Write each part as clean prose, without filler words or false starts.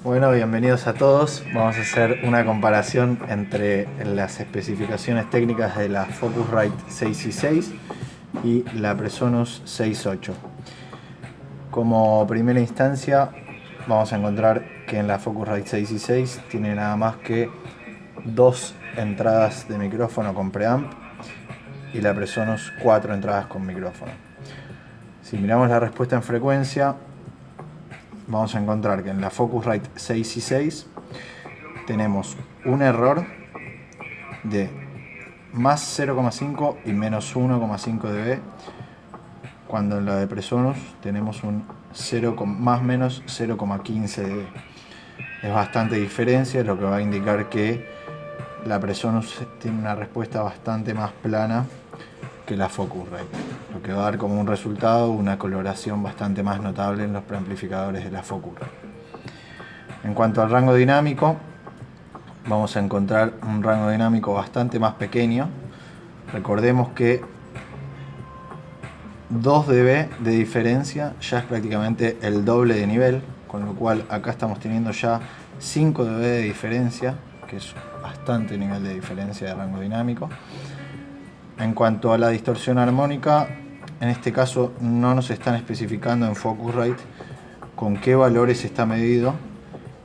Bueno, bienvenidos a todos. Vamos a hacer una comparación entre las especificaciones técnicas de la Focusrite 6i6 y la Presonus 6.8. Como primera instancia vamos a encontrar que en la Focusrite 6i6 tiene nada más que dos entradas de micrófono con preamp y la Presonus 4 entradas con micrófono. Si miramos la respuesta en frecuencia, vamos a encontrar que en la Focusrite 6i6 tenemos un error de más 0,5 y menos 1,5 dB, cuando en la de Presonus tenemos un más menos 0,15 dB. Es bastante diferencia, lo que va a indicar que la Presonus tiene una respuesta bastante más plana que la Focusrite, lo que va a dar como un resultado una coloración bastante más notable en los preamplificadores de la Focusrite. En cuanto al rango dinámico, vamos a encontrar un rango dinámico bastante más pequeño. Recordemos que 2 dB de diferencia ya es prácticamente el doble de nivel, con lo cual acá estamos teniendo ya 5 dB de diferencia, que es bastante nivel de diferencia de rango dinámico. En cuanto a la distorsión armónica, en este caso no nos están especificando en Focusrite con qué valores está medido.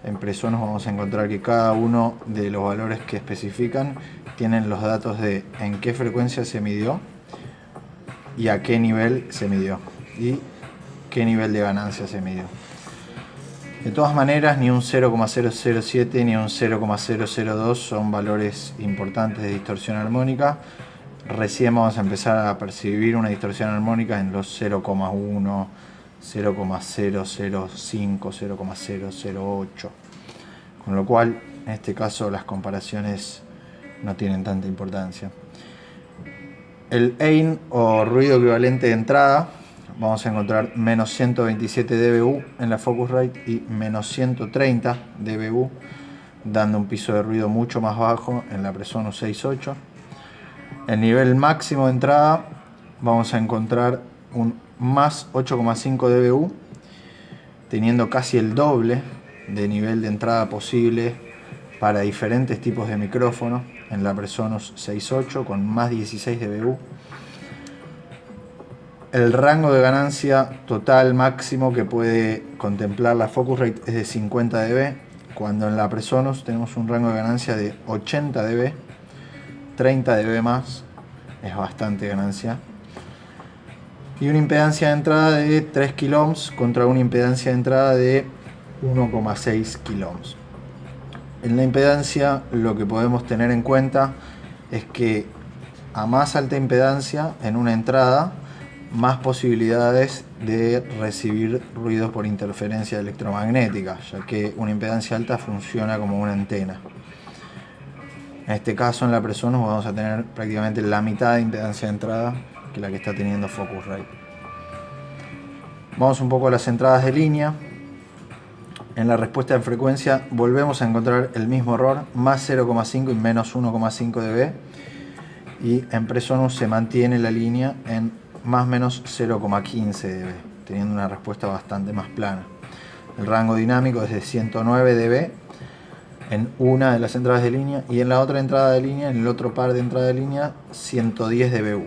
En Presonus vamos a encontrar que cada uno de los valores que especifican tienen los datos de en qué frecuencia se midió y a qué nivel se midió y qué nivel de ganancia se midió. De todas maneras, ni un 0,007 ni un 0,002 son valores importantes de distorsión armónica. Recién vamos a empezar a percibir una distorsión armónica en los 0,1, 0,005, 0,008. Con lo cual, en este caso, las comparaciones no tienen tanta importancia. El EIN o ruido equivalente de entrada, vamos a encontrar menos 127 dBu en la Focusrite y menos 130 dBu, dando un piso de ruido mucho más bajo en la Presonus 6.8. El nivel máximo de entrada vamos a encontrar un más 8,5 dBu, teniendo casi el doble de nivel de entrada posible para diferentes tipos de micrófono en la Presonus 6.8 con más 16 dBu. El rango de ganancia total máximo que puede contemplar la Focusrite es de 50 dB, cuando en la Presonus tenemos un rango de ganancia de 80 dB. 30 dB más, es bastante ganancia. Y una impedancia de entrada de 3 kΩ contra una impedancia de entrada de 1,6 kΩ. En la impedancia lo que podemos tener en cuenta es que a más alta impedancia en una entrada, más posibilidades de recibir ruidos por interferencia electromagnética, ya que una impedancia alta funciona como una antena. En este caso, en la Presonus vamos a tener prácticamente la mitad de impedancia de entrada que la que está teniendo Focusrite. Vamos un poco a las entradas de línea. En la respuesta de frecuencia volvemos a encontrar el mismo error, más 0,5 y menos 1,5 dB. Y en Presonus se mantiene la línea en más menos 0,15 dB, teniendo una respuesta bastante más plana. El rango dinámico es de 109 dB. En una de las entradas de línea y en la otra entrada de línea, en el otro par de entrada de línea, 110 dBu.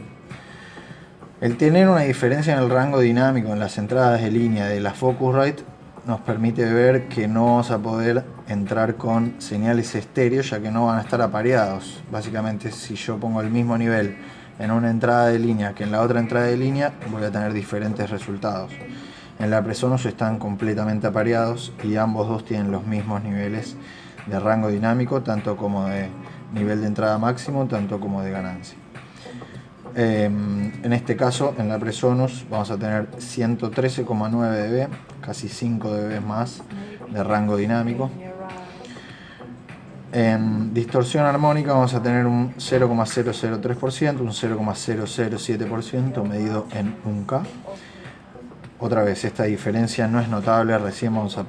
El tener una diferencia en el rango dinámico en las entradas de línea de la Focusrite nos permite ver que no vamos a poder entrar con señales estéreo, ya que no van a estar apareados. Básicamente, si yo pongo el mismo nivel en una entrada de línea que en la otra entrada de línea, voy a tener diferentes resultados. En la Presonus están completamente apareados y ambos dos tienen los mismos niveles de rango dinámico, tanto como de nivel de entrada máximo, tanto como de ganancia. En este caso, en la Presonus vamos a tener 113,9 dB, casi 5 dB más de rango dinámico. En distorsión armónica vamos a tener un 0,003%, un 0,007% medido en 1K. Otra vez, esta diferencia no es notable, recién vamos a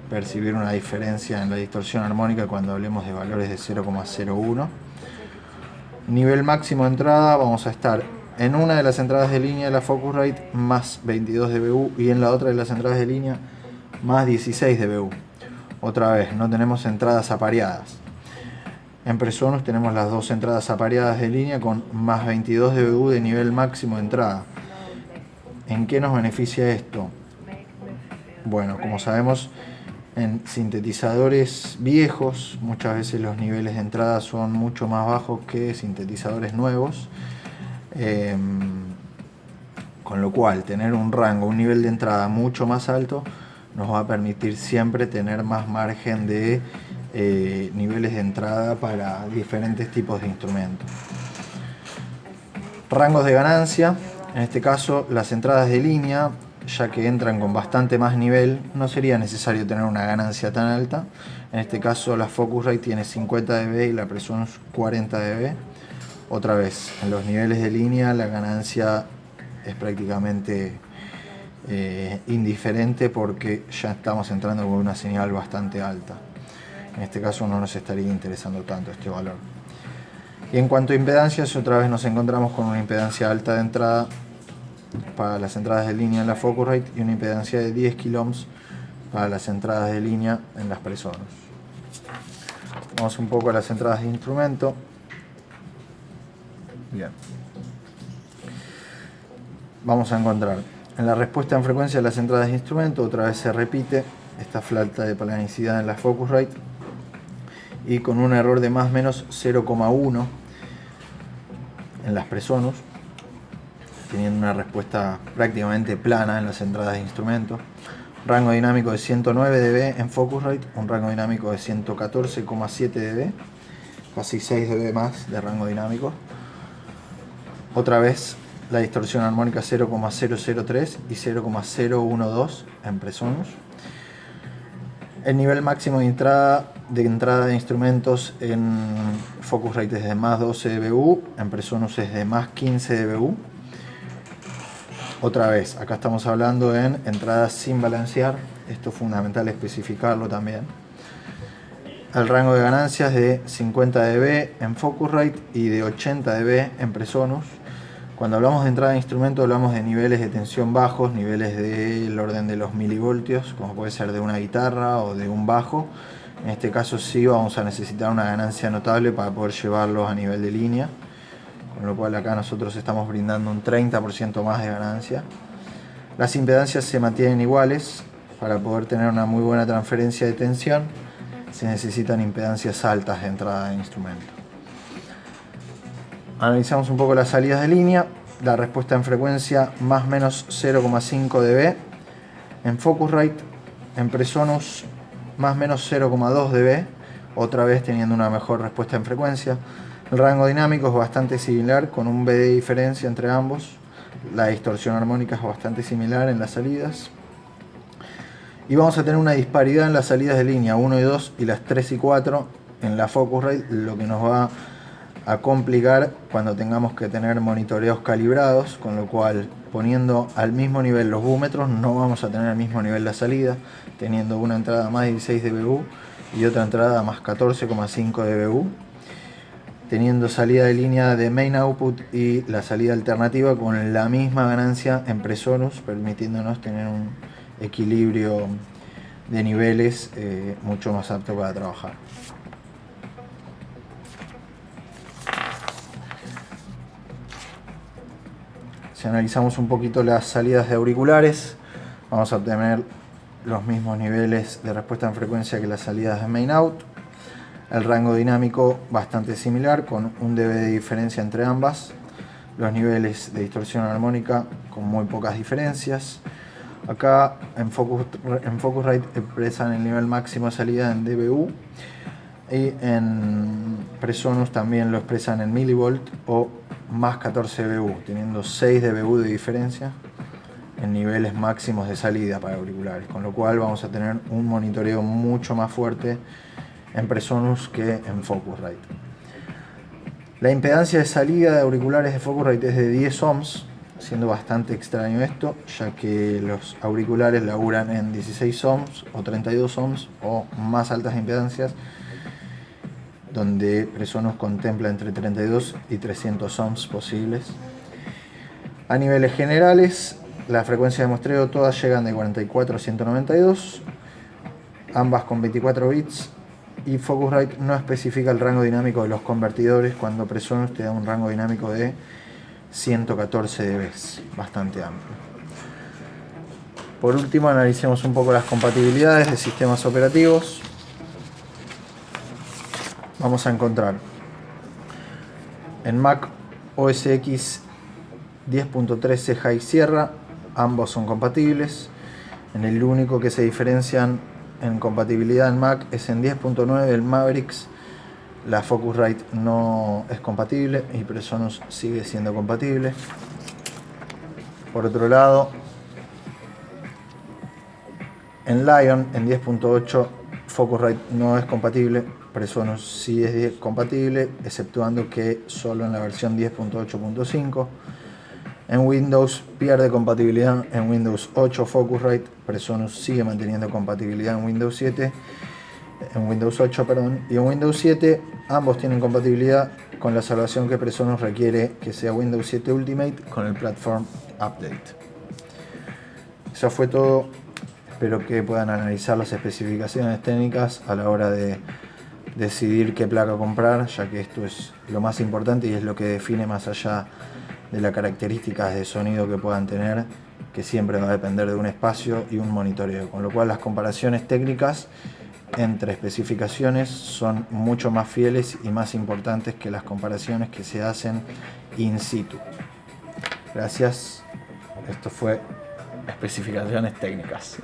percibir una diferencia en la distorsión armónica cuando hablemos de valores de 0,01. Nivel máximo de entrada, vamos a estar en una de las entradas de línea de la Focusrite más 22 dBu y en la otra de las entradas de línea más 16 dBu. Otra vez, no tenemos entradas apareadas. En Presonus tenemos las dos entradas apareadas de línea con más 22 dBu de nivel máximo de entrada. ¿En qué nos beneficia esto? Bueno, como sabemos, en sintetizadores viejos muchas veces los niveles de entrada son mucho más bajos que sintetizadores nuevos, con lo cual tener un rango, un nivel de entrada mucho más alto nos va a permitir siempre tener más margen de niveles de entrada para diferentes tipos de instrumentos. Rangos de ganancia, en este caso las entradas de línea, ya que entran con bastante más nivel, no sería necesario tener una ganancia tan alta. En este caso la Focusrite tiene 50 dB y la Presonus 40 dB. Otra vez, en los niveles de línea la ganancia es prácticamente indiferente porque ya estamos entrando con una señal bastante alta. En este caso no nos estaría interesando tanto este valor. Y en cuanto a impedancias, otra vez nos encontramos con una impedancia alta de entrada para las entradas de línea en la Focusrite y una impedancia de 10 kΩ para las entradas de línea en las Presonus. Vamos un poco a las entradas de instrumento. Bien. Vamos a encontrar en la respuesta en frecuencia de las entradas de instrumento, otra vez se repite esta falta de planicidad en la Focusrite y con un error de más o menos 0,1 en las Presonus, teniendo una respuesta prácticamente plana en las entradas de instrumento. Rango dinámico de 109 dB en Focusrite, un rango dinámico de 114,7 dB, casi 6 dB más de rango dinámico. Otra vez la distorsión armónica 0,003 y 0,012 en Presonus. El nivel máximo de entrada de instrumentos en Focusrite es de más 12 dBu, en Presonus es de más 15 dBu. Otra vez, acá estamos hablando en entradas sin balancear, esto es fundamental especificarlo también. El rango de ganancias de 50 dB en Focusrite y de 80 dB en Presonus. Cuando hablamos de entrada de instrumento hablamos de niveles de tensión bajos, niveles del orden de los milivoltios, como puede ser de una guitarra o de un bajo. En este caso sí vamos a necesitar una ganancia notable para poder llevarlos a nivel de línea, con lo cual acá nosotros estamos brindando un 30% más de ganancia. Las impedancias se mantienen iguales. Para poder tener una muy buena transferencia de tensión se necesitan impedancias altas de entrada de instrumento. Analizamos un poco las salidas de línea. La respuesta en frecuencia más o menos 0,5 dB en Focusrite, en Presonus más o menos 0,2 dB, otra vez teniendo una mejor respuesta en frecuencia. El rango dinámico es bastante similar, con un B de diferencia entre ambos. La distorsión armónica es bastante similar en las salidas. Y vamos a tener una disparidad en las salidas de línea 1 y 2 y las 3 y 4 en la Focusrite, lo que nos va a complicar cuando tengamos que tener monitoreos calibrados, con lo cual poniendo al mismo nivel los búmetros no vamos a tener el mismo nivel de salida, teniendo una entrada más 16 dBu y otra entrada más 14,5 dBu, teniendo salida de línea de main output y la salida alternativa con la misma ganancia en Presonus, permitiéndonos tener un equilibrio de niveles mucho más apto para trabajar. Si analizamos un poquito las salidas de auriculares, vamos a obtener los mismos niveles de respuesta en frecuencia que las salidas de main out. El rango dinámico bastante similar, con un dB de diferencia entre ambas. Los niveles de distorsión armónica con muy pocas diferencias. Acá en Focusrite expresan el nivel máximo de salida en dBu y en Presonus también lo expresan en milivolt o más 14 dBu, teniendo 6 dBu de diferencia en niveles máximos de salida para auriculares, con lo cual vamos a tener un monitoreo mucho más fuerte en Presonus que en Focusrite. La impedancia de salida de auriculares de Focusrite es de 10 ohms, siendo bastante extraño esto, ya que los auriculares laburan en 16 ohms o 32 ohms o más altas impedancias, donde Presonus contempla entre 32 y 300 ohms posibles. A niveles generales, la frecuencia de muestreo todas llegan de 44 a 192. ambas con 24 bits. Y Focusrite no especifica el rango dinámico de los convertidores, cuando Presonus te da un rango dinámico de 114 dB, bastante amplio. Por último, analicemos un poco las compatibilidades de sistemas operativos. Vamos a encontrar en Mac OS X 10.13 High Sierra, ambos son compatibles. En el único que se diferencian en compatibilidad en Mac es en 10.9 el Mavericks. La Focusrite no es compatible y Presonus sigue siendo compatible. Por otro lado, en Lion en 10.8 Focusrite no es compatible, Presonus sí es compatible, exceptuando que solo en la versión 10.8.5. En Windows pierde compatibilidad en Windows 8 Focusrite, Presonus sigue manteniendo compatibilidad en Windows 7, en Windows 8, perdón, y en Windows 7 ambos tienen compatibilidad con la salvación que Presonus requiere que sea Windows 7 Ultimate con el Platform Update. Eso fue todo. Espero que puedan analizar las especificaciones técnicas a la hora de decidir qué placa comprar, ya que esto es lo más importante y es lo que define, más allá de las características de sonido que puedan tener, que siempre va a depender de un espacio y un monitoreo, con lo cual las comparaciones técnicas entre especificaciones son mucho más fieles y más importantes que las comparaciones que se hacen in situ. Gracias. Esto fue especificaciones técnicas.